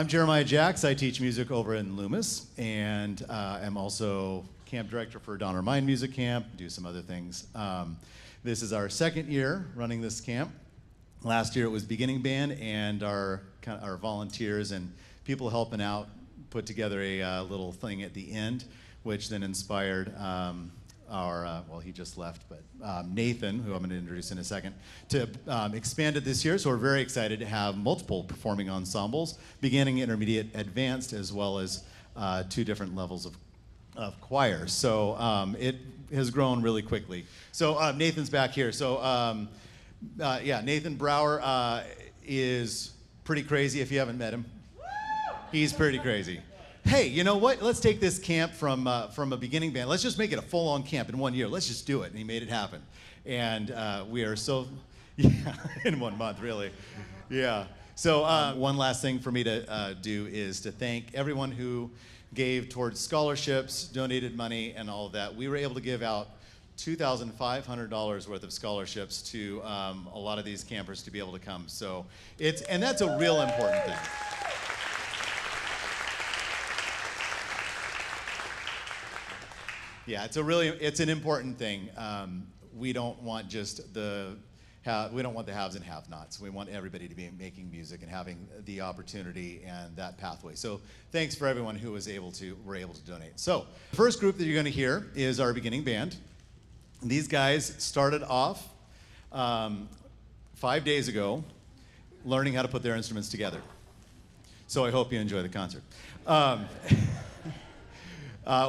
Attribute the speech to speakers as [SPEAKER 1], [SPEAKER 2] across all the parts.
[SPEAKER 1] I'm Jeremiah Jacks. I teach music over in Loomis, and I'm also camp director for Donner Mine Music Camp, do some other things. This is our second year running this camp. Last year it was beginning band, and our volunteers and people helping out put together a little thing at the end, which then inspired well, he just left, but Nathan, who I'm going to introduce in a second, to expand it this year. So we're very excited to have multiple performing ensembles, beginning, intermediate, advanced, as well as 2 different levels of choir. So it has grown really quickly. So Nathan's back here. So yeah, Nathan Brower is pretty crazy if you haven't met him. He's pretty crazy. Hey, you know what? Let's take this camp from a beginning band. Let's just make it a full-on camp in 1 year. Let's just do it. And he made it happen. And we are so, yeah, in 1 month, really. Yeah. So one last thing for me to do is to thank everyone who gave towards scholarships, donated money, and all of that. We were able to give out $2,500 worth of scholarships to a lot of these campers to be able to come. So and that's a real important thing. Yeah, it's an important thing. We don't want just we don't want the haves and have-nots. We want everybody to be making music and having the opportunity and that pathway. So thanks for everyone who were able to donate. So the first group that you're going to hear is our beginning band. These guys started off 5 days ago learning how to put their instruments together. So I hope you enjoy the concert.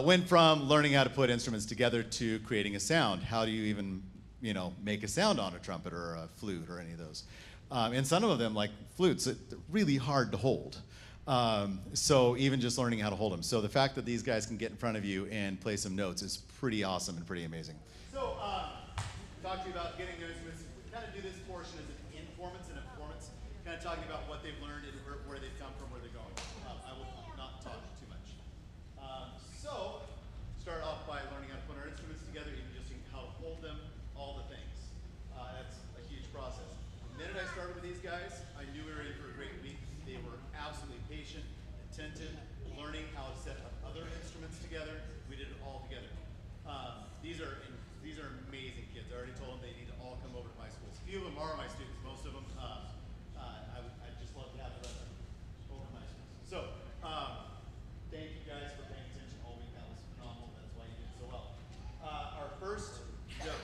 [SPEAKER 1] Went from learning how to put instruments together to creating a sound. How do you even, make a sound on a trumpet or a flute or any of those? And some of them, like flutes, they're really hard to hold. So even just learning how to hold them. So the fact that these guys can get in front of you and play some notes is pretty awesome and pretty amazing. So talk to you about getting their instruments. We kind of do this portion as an informants and a performance, kind of talking about what they've learned and where they've come from, where they're going. I will not talk too much. So, start off by learning how to put our instruments together, even just how to hold them, all the things. That's a huge process. The minute I started with these guys, I knew we were in for a great week. They were absolutely patient, attentive, learning how to set up other instruments together. We did it all together. These are amazing kids. I already told them they need to all come over to my schools. A few of them are my students. Most of them, I'd just love to have the rest of them over to my schools. So, thank you guys for paying attention all week. That was phenomenal. That's why you did so well. Our first note.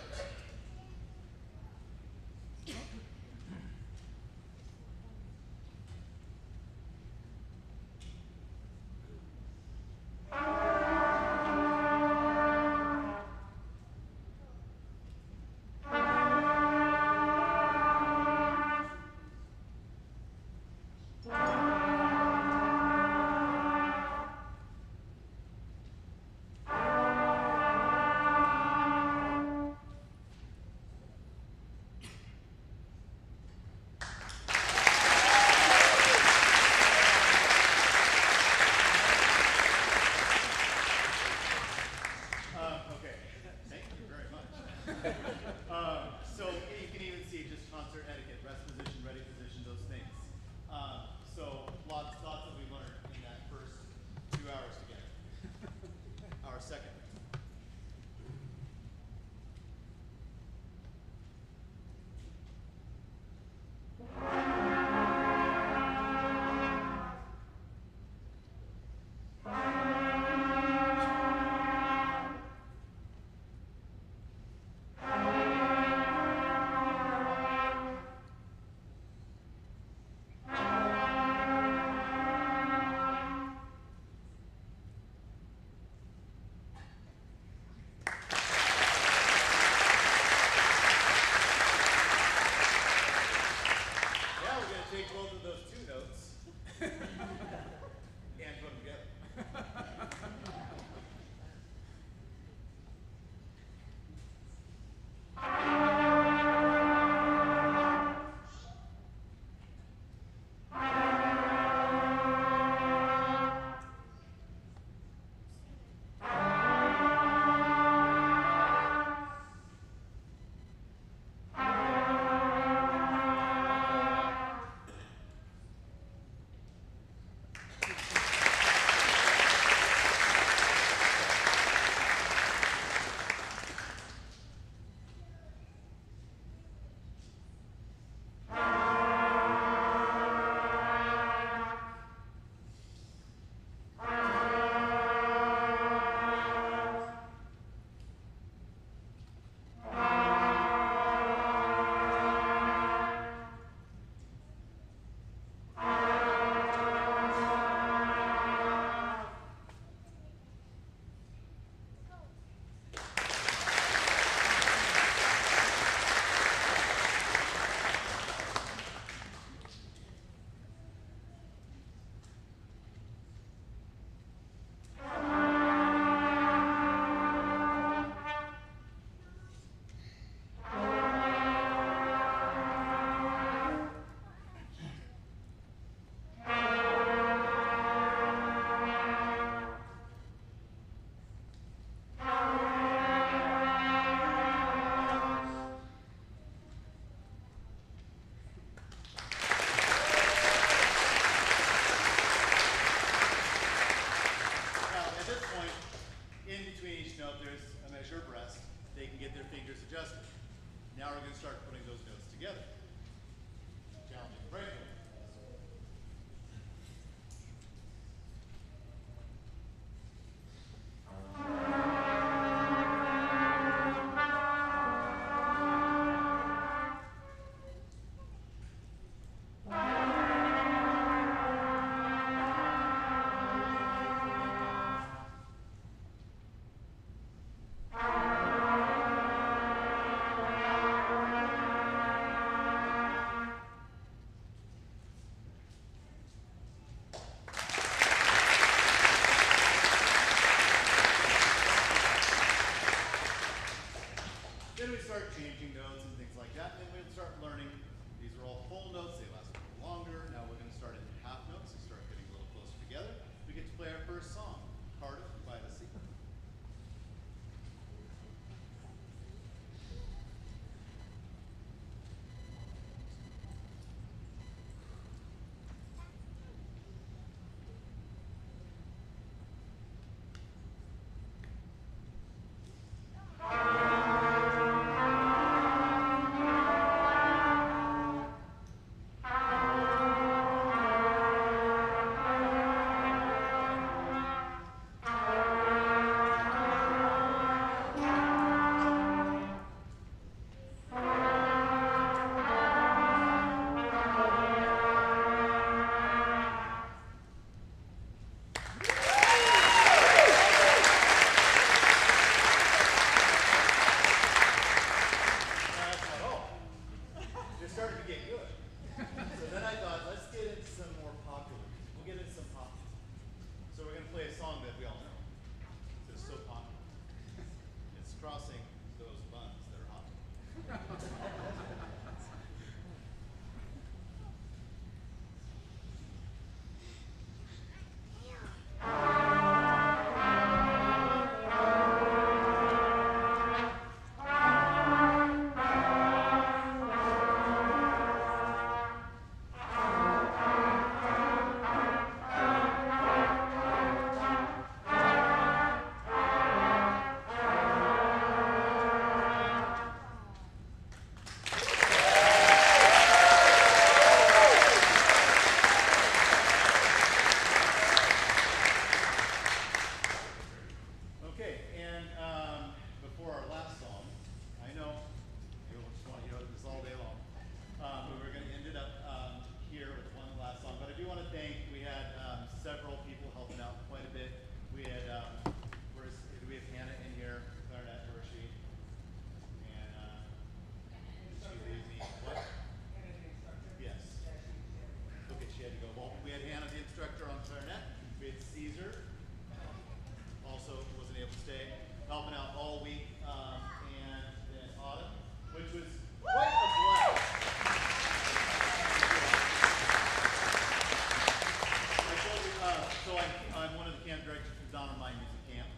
[SPEAKER 1] So I'm one of the camp directors for Donner Mine Music Camp,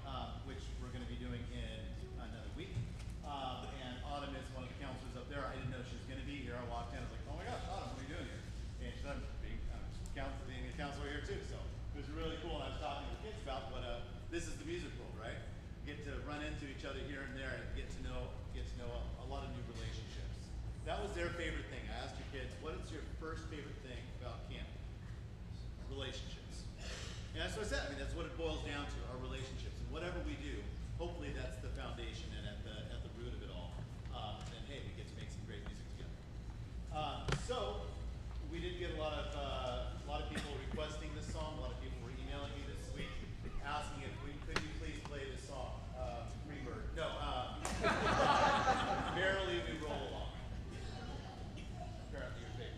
[SPEAKER 1] which we're going to be doing in another week. And Autumn is one of the counselors up there. I didn't know she was going to be here. I walked in, I was like, oh my gosh, Autumn, what are you doing here? And she said, I'm being a counselor here too. So it was really cool. And I was talking to the kids about what this is the music world, right? Get to run into each other here and there and get to know a lot of new relationships. That was their favorite thing. I asked your kids, what is your first favorite thing about camp? Relationships. And that's what I said. I mean, that's what it boils down to, our relationships. And whatever we do, hopefully that's the foundation and at the root of it all. And hey, we get to make some great music together. So we did get a lot of people requesting this song. A lot of people were emailing me this week asking if could you please play this song, Freebird. No, Merrily We Roll Along. Apparently your favorite.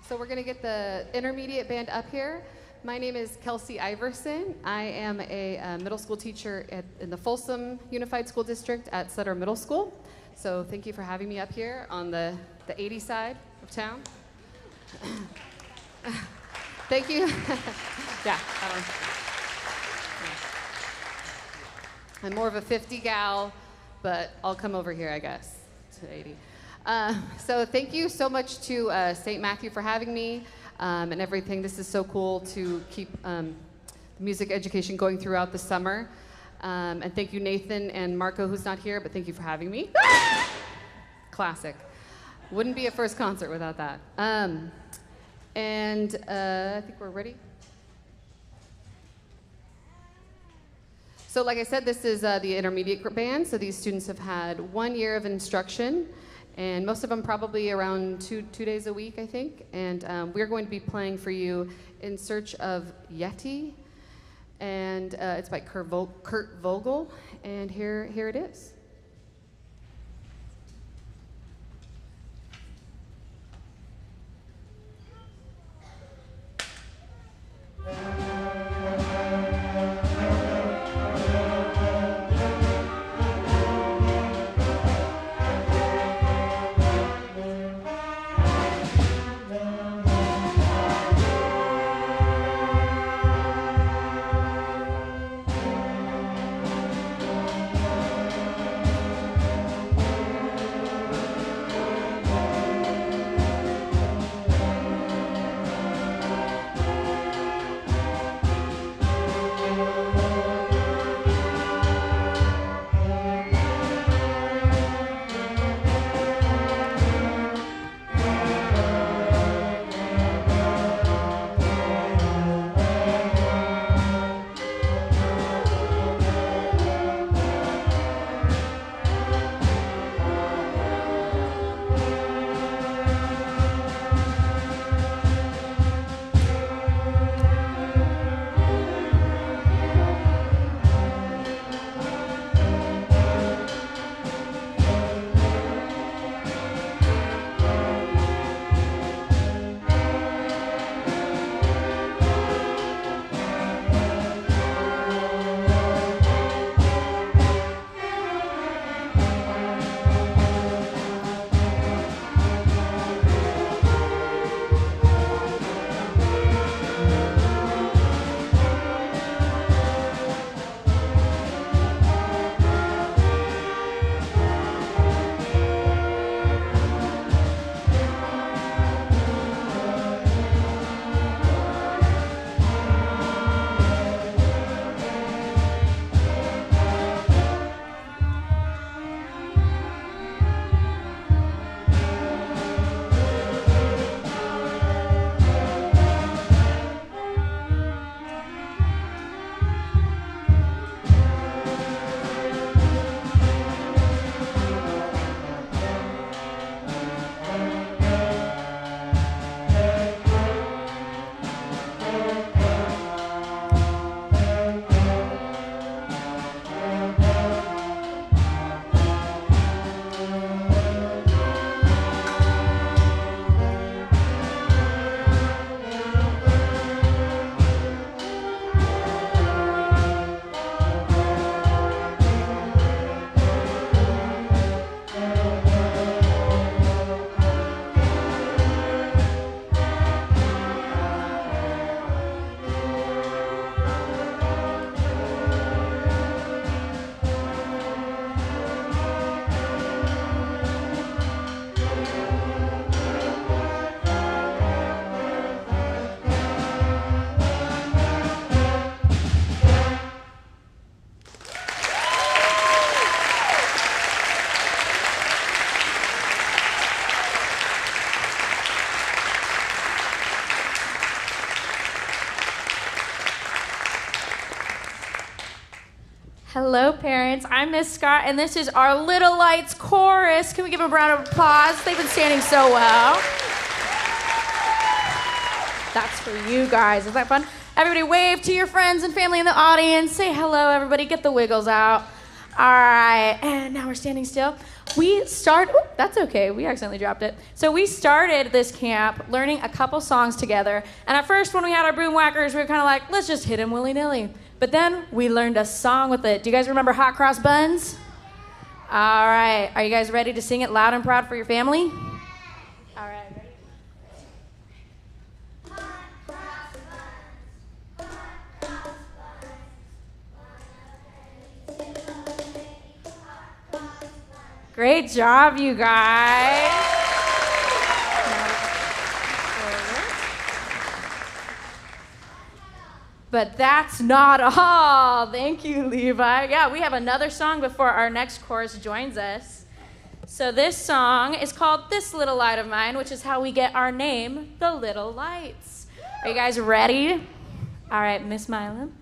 [SPEAKER 2] So we're going to get the intermediate band up here. My name is Kelsey Iverson. I am a middle school teacher in the Folsom Unified School District at Sutter Middle School. So thank you for having me up here on the 80 side of town. Thank you. Yeah. I'm more of a 50 gal, but I'll come over here, I guess, to 80. So thank you so much to St. Matthew for having me and everything. This is so cool to keep music education going throughout the summer. And thank you, Nathan and Marco, who's not here, but thank you for having me. Classic. Wouldn't be a first concert without that. I think we're ready. So like I said, this is the intermediate band. So these students have had 1 year of instruction. And most of them probably around two days a week, I think. And we're going to be playing for you In Search of Yeti. And it's by Kurt Vogel. And here it is.
[SPEAKER 3] parents. I'm Miss Scott, and this is our Little Lights chorus. Can we give them a round of applause? They've been standing so well. That's for you guys. Is that fun? Everybody wave to your friends and family in the audience. Say hello, everybody. Get the wiggles out. All right, and now we're standing still. That's okay, we accidentally dropped it. So we started this camp learning a couple songs together, and at first when we had our boom whackers, we were kind of like, let's just hit them willy-nilly. But then we learned a song with it. Do you guys remember Hot Cross Buns? All right, are you guys ready to sing it loud and proud for your family? All right. Great job, you guys. But that's not all. Thank you, Levi. Yeah, we have another song before our next chorus joins us. So this song is called This Little Light of Mine, which is how we get our name, The Little Lights. Are you guys ready? All right, Miss Milam.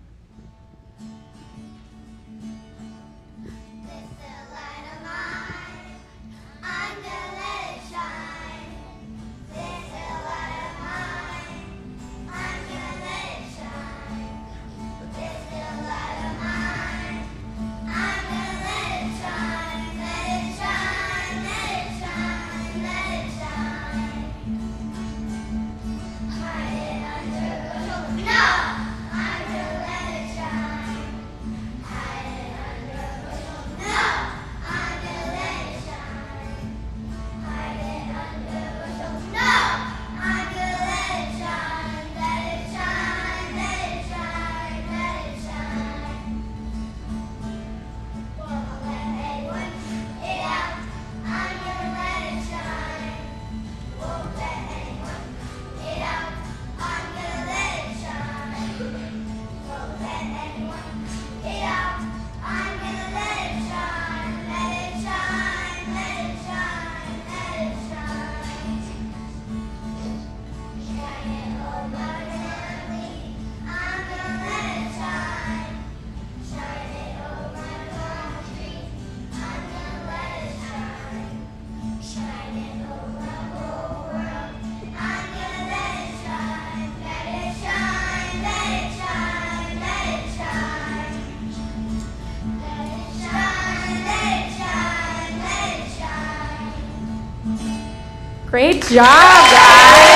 [SPEAKER 3] Great job, guys.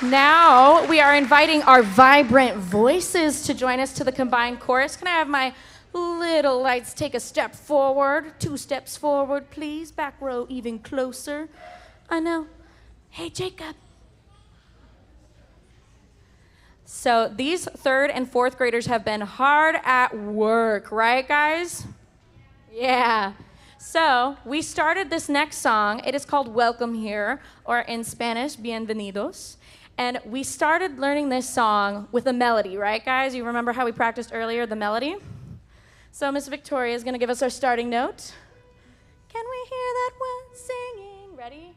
[SPEAKER 3] Now we are inviting our vibrant voices to join us to the combined chorus. Can I have my little lights take a step forward? 2 steps forward, please. Back row even closer. I know. Hey, Jacob. So these 3rd and 4th graders have been hard at work, right, guys? Yeah. So we started this next song. It is called Welcome Here, or in Spanish, Bienvenidos. And we started learning this song with a melody, right, guys? You remember how we practiced earlier, the melody? So Miss Victoria is going to give us our starting note. Can we hear that one singing? Ready?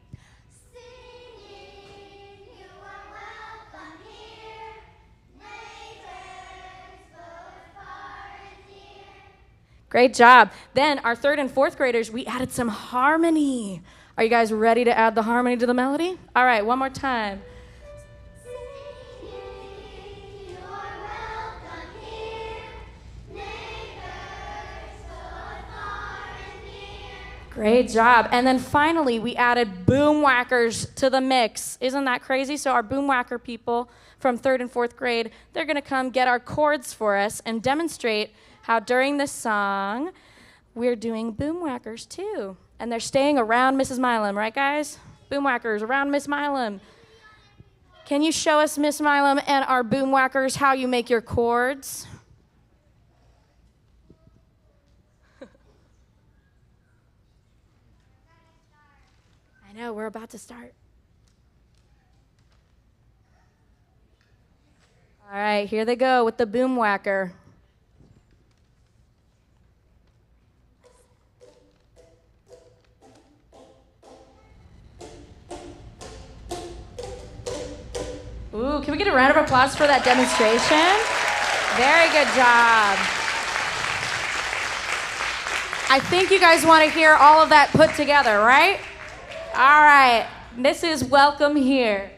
[SPEAKER 3] Great job. Then our 3rd and 4th graders, we added some harmony. Are you guys ready to add the harmony to the melody? All right, one more time. Great job. And then finally, we added boom whackers to the mix. Isn't that crazy? So our boom whacker people from 3rd and 4th grade, they're going to come get our chords for us and demonstrate how during this song, we're doing boom whackers too. And they're staying around Mrs. Milam, right, guys? Boom whackers around Miss Milam. Can you show us, Miss Milam, and our boom whackers how you make your chords? I know, we're about to start. All right, here they go with the boom whacker. Ooh, can we get a round of applause for that demonstration? Very good job. I think you guys want to hear all of that put together, right? All right, this is Welcome Here.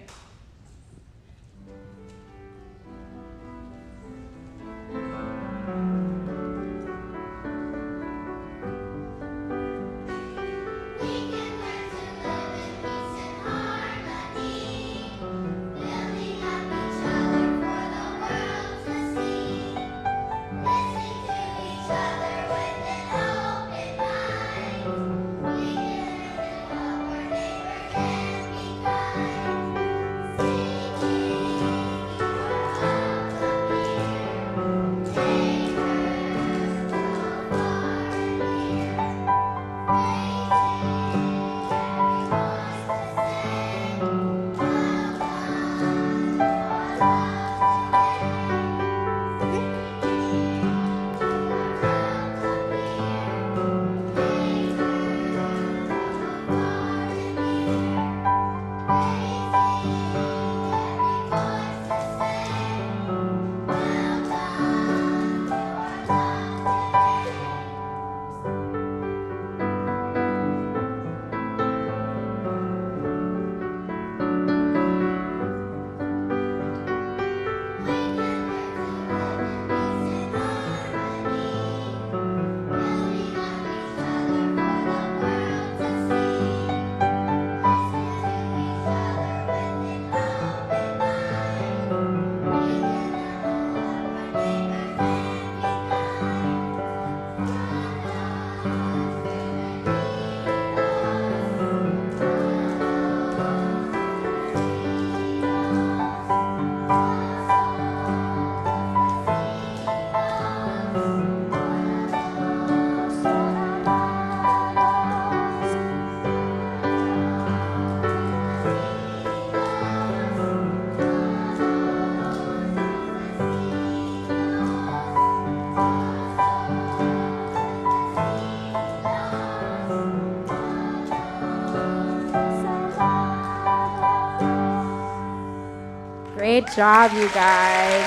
[SPEAKER 3] Great job, you guys.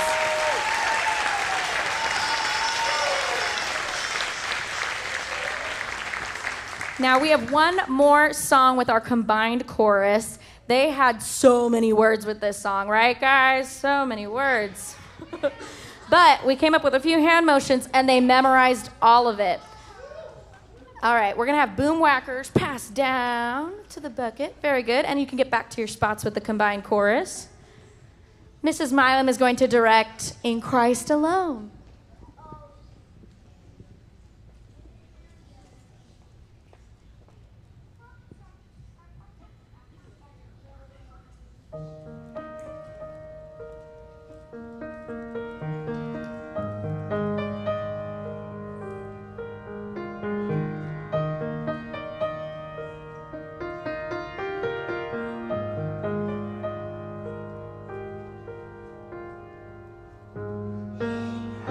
[SPEAKER 3] Now we have one more song with our combined chorus. They had so many words with this song, right, guys? So many words. But we came up with a few hand motions, and they memorized all of it. All right, we're going to have boom whackers pass down to the bucket. Very good. And you can get back to your spots with the combined chorus. Mrs. Milam is going to direct In Christ Alone.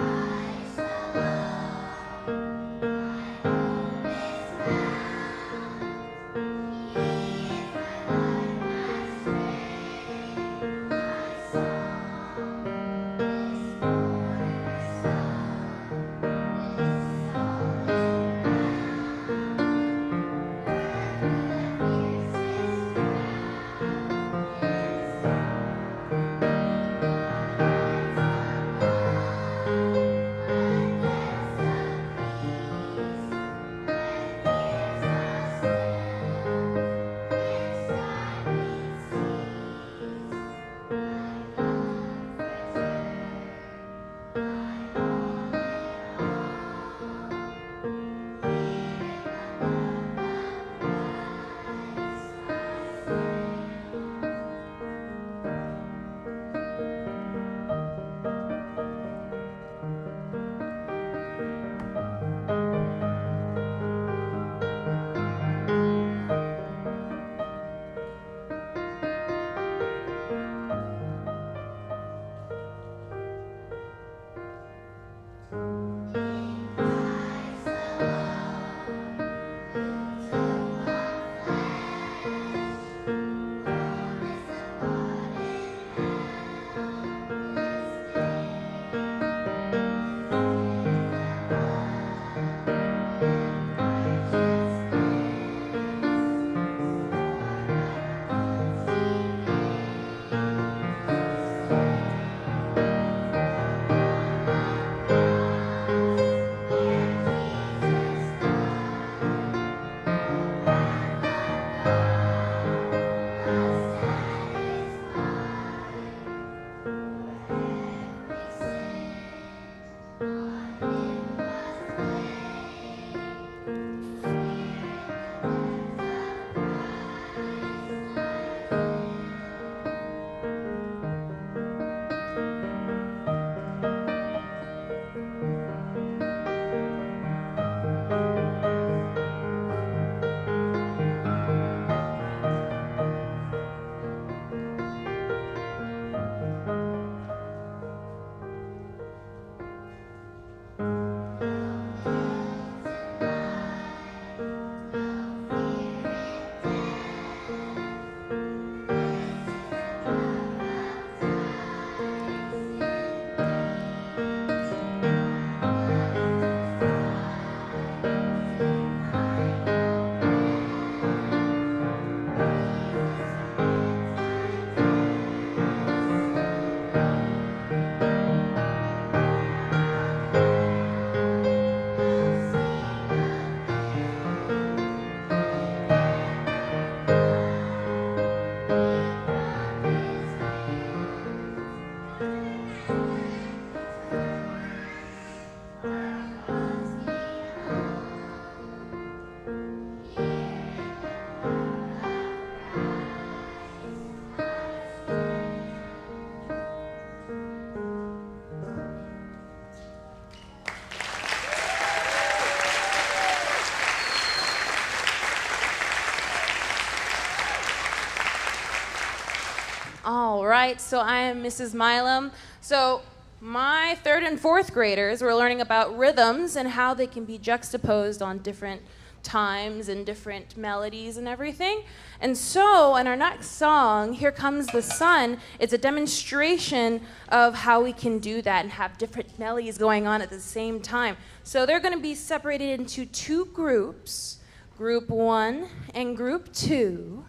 [SPEAKER 4] In right, so I am Mrs. Milam. So my 3rd and 4th graders were learning about rhythms and how they can be juxtaposed on different times and different melodies and everything. And so in our next song, Here Comes the Sun, it's a demonstration of how we can do that and have different melodies going on at the same time. So they're going to be separated into 2 groups, Group 1 and Group 2.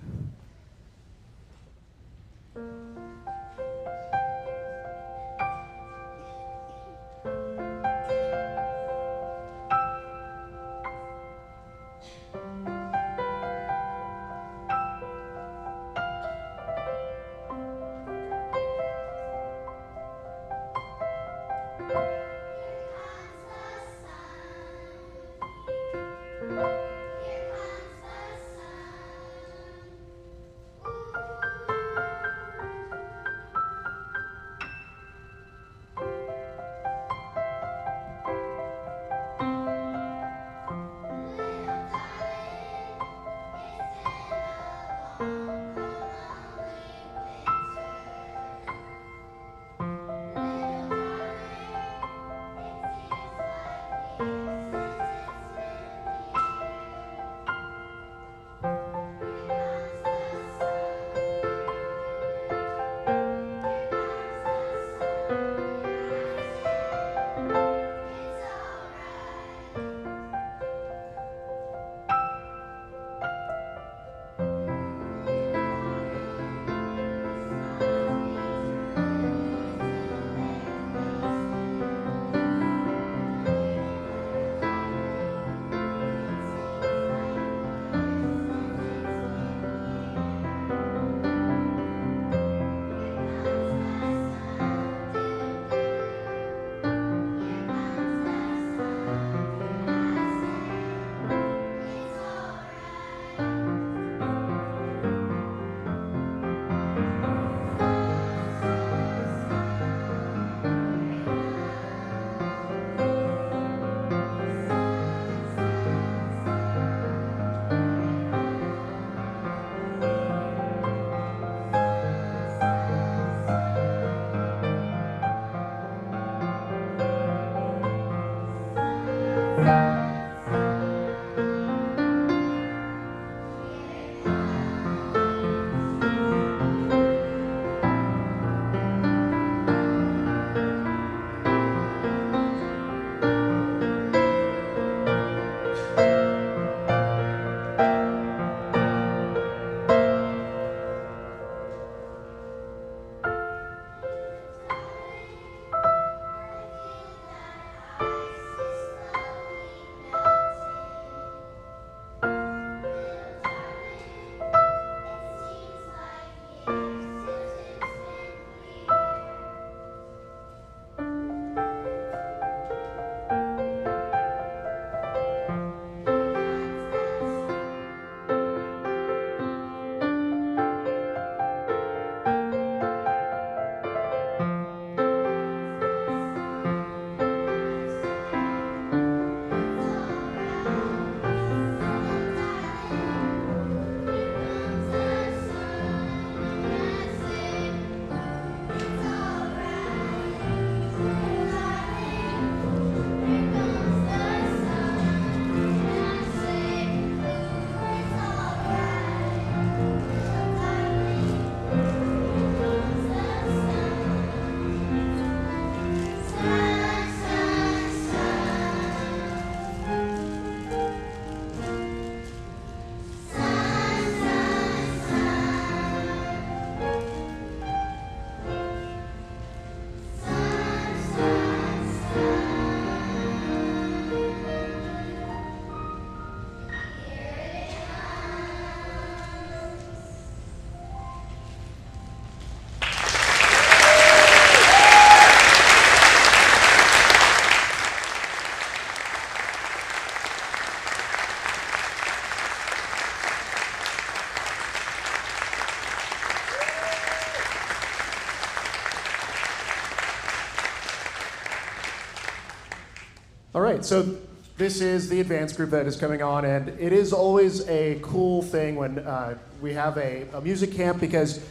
[SPEAKER 5] All right, so this is the advanced group that is coming on, and it is always a cool thing when we have a music camp, because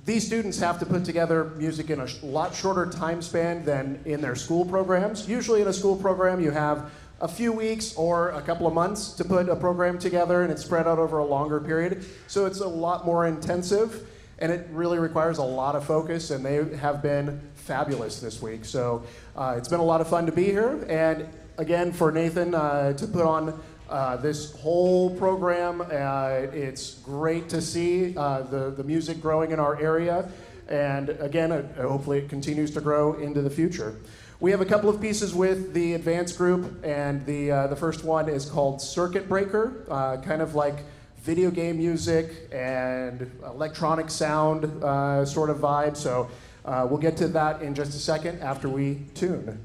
[SPEAKER 5] These students have to put together music in a lot shorter time span than in their school programs. Usually in a school program you have a few weeks or a couple of months to put a program together, and it's spread out over a longer period. So it's a lot more intensive, and it really requires a lot of focus, and they have been fabulous this week. So it's been a lot of fun to be here, and again, for Nathan to put on this whole program, it's great to see the music growing in our area, and again, hopefully it continues to grow into the future. We have a couple of pieces with the advanced group, and the first one is called Circuit Breaker, kind of like video game music and electronic sound sort of vibe. So we'll get to that in just a second after we tune.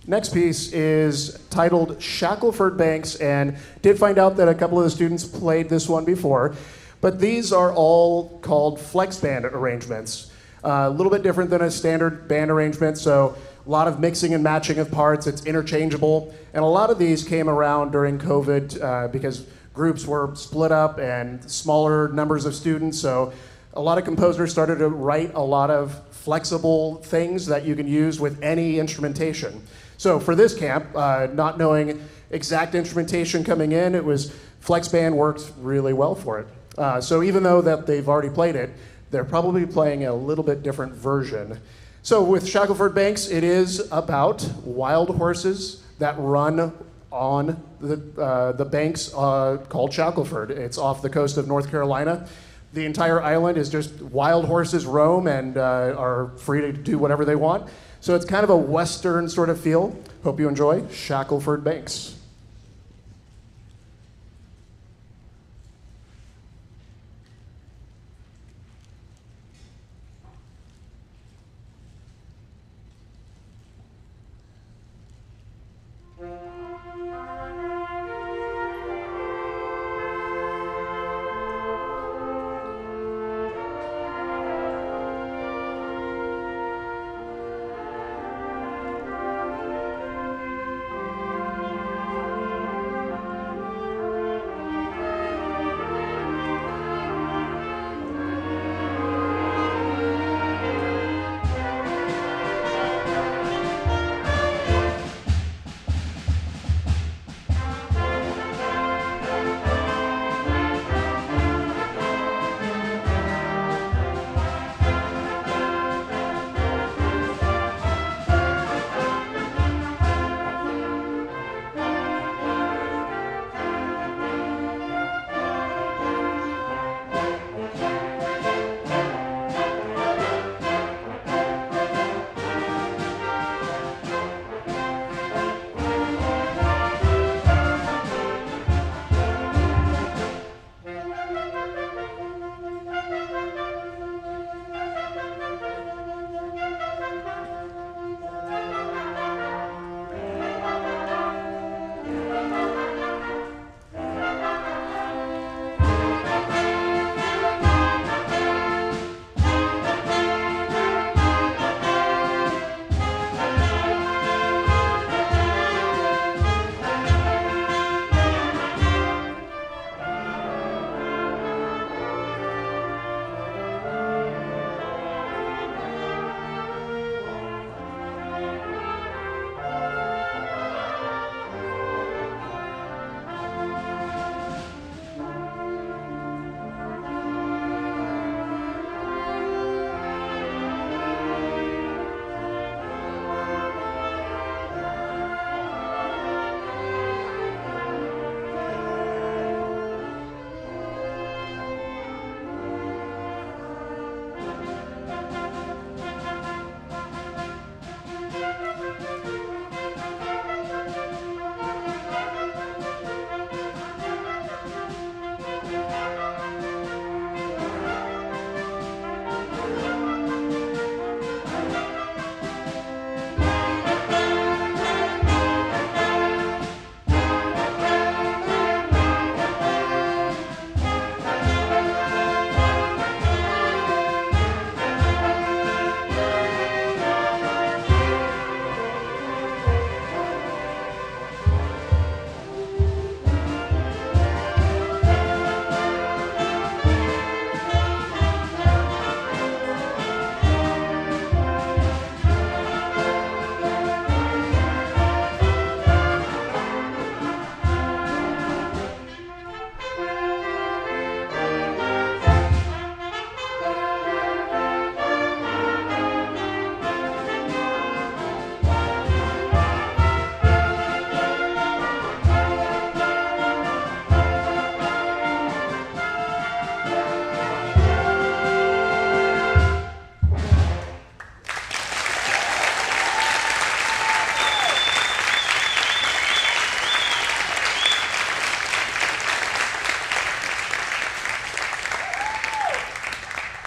[SPEAKER 5] Next piece is titled Shackleford Banks, and did find out that a couple of the students played this one before, but these are all called flex band arrangements. A little bit different than a standard band arrangement, so a lot of mixing and matching of parts. It's interchangeable, and a lot of these came around during COVID because groups were split up and smaller numbers of students, so a lot of composers started to write a lot of flexible things that you can use with any instrumentation. So for this camp, not knowing exact instrumentation coming in, it was FlexBand worked really well for it. So even though that they've already played it, they're probably playing a little bit different version. So with Shackelford Banks, it is about wild horses that run on the banks called Shackelford. It's off the coast of North Carolina. The entire island is just wild horses roam and are free to do whatever they want. So it's kind of a Western sort of feel. Hope you enjoy Shackelford Banks.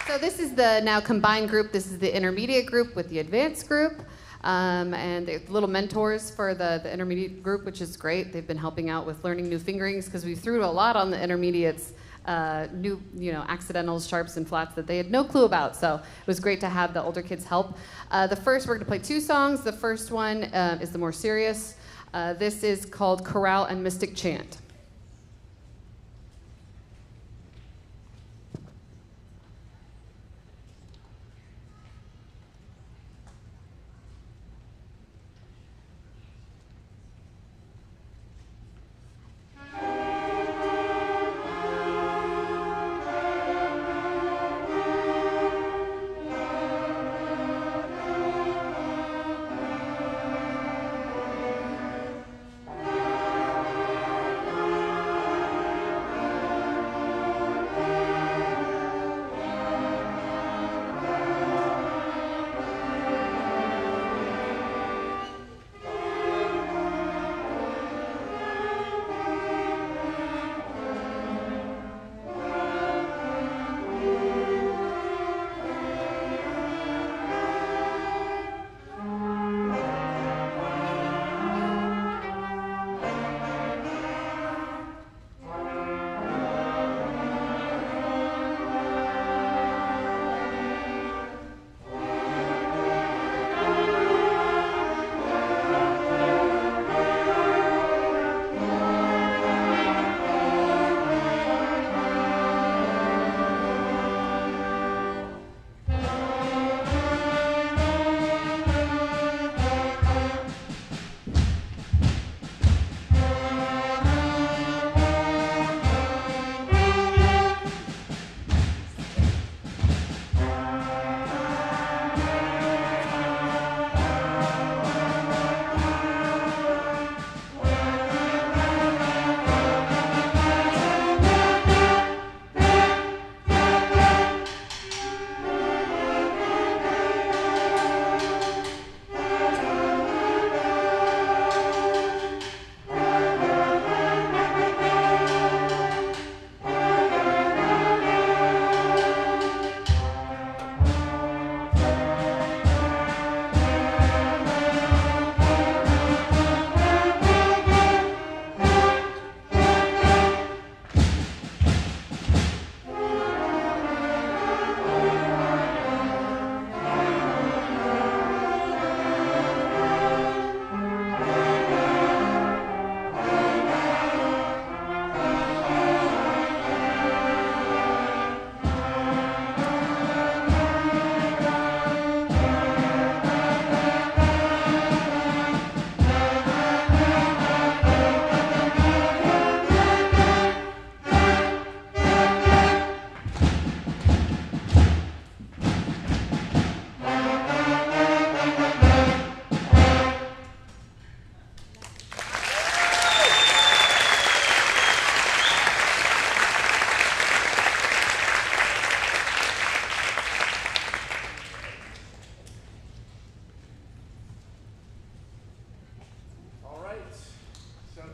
[SPEAKER 2] So this is the now combined group. This is the intermediate group with the advanced group. And they're little mentors for the intermediate group, which is great. They've been helping out with learning new fingerings because we threw a lot on the intermediates new, accidentals, sharps, and flats that they had no clue about. So it was great to have the older kids help. We're going to play 2 songs. The first one is the more serious. This is called Chorale and Mystic Chant.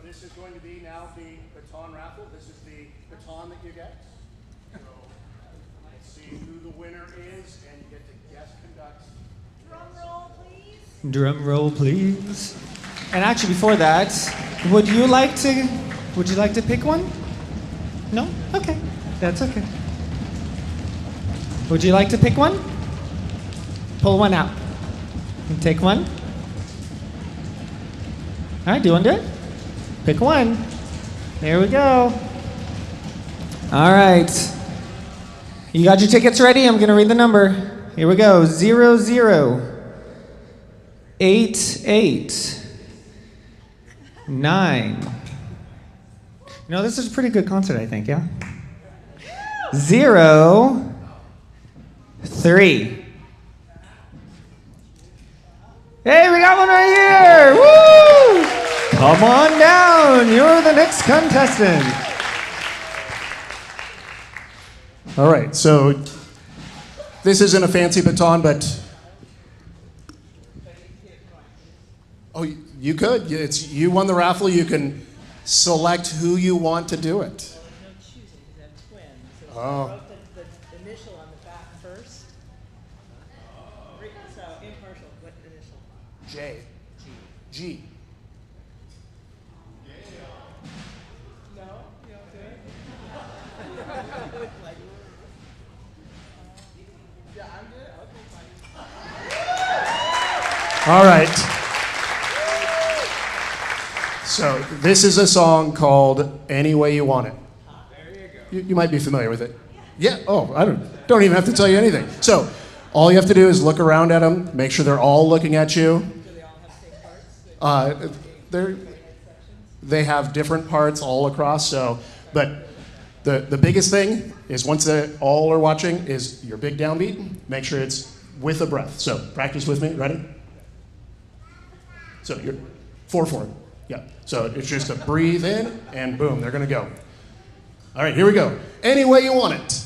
[SPEAKER 5] This is going to be now the baton raffle. This is the baton that you get. So let's see who the winner is, and you get to guest conduct.
[SPEAKER 6] Drum roll, please.
[SPEAKER 7] Drum roll, please. And actually, before that, would you like to pick one? No? Okay, that's okay. Would you like to pick one? Pull one out. And take one. All right, do you want to do it? Pick one. There we go. All right. You got your tickets ready? I'm going to read the number. Here we go. 008889. You know, this is a pretty good concert, I think, yeah? 03. Hey, we got one right here! Woo! Come on down. You're the next contestant.
[SPEAKER 5] All right, so this isn't a fancy baton, but you could. You won the raffle. You can select who you want to do it.
[SPEAKER 6] No choosing, because I have twins. So
[SPEAKER 5] Oh.
[SPEAKER 6] I wrote the initial on the back first. So impartial, what initial?
[SPEAKER 5] J. G.
[SPEAKER 6] No, you don't do it?
[SPEAKER 5] All right. So this is a song called Any Way You Want It. You might be familiar with it. Yeah. Oh, I don't even have to tell you anything. So all you have to do is look around at them, make sure they're all looking at you.
[SPEAKER 6] Do they all have the same parts?
[SPEAKER 5] They have different parts all across. So, but the biggest thing is once they all are watching is your big downbeat. Make sure it's with a breath. So practice with me. Ready? So you're 4/4. Yeah. So it's just a breathe in and boom, they're gonna go. All right, here we go. Any way you want it.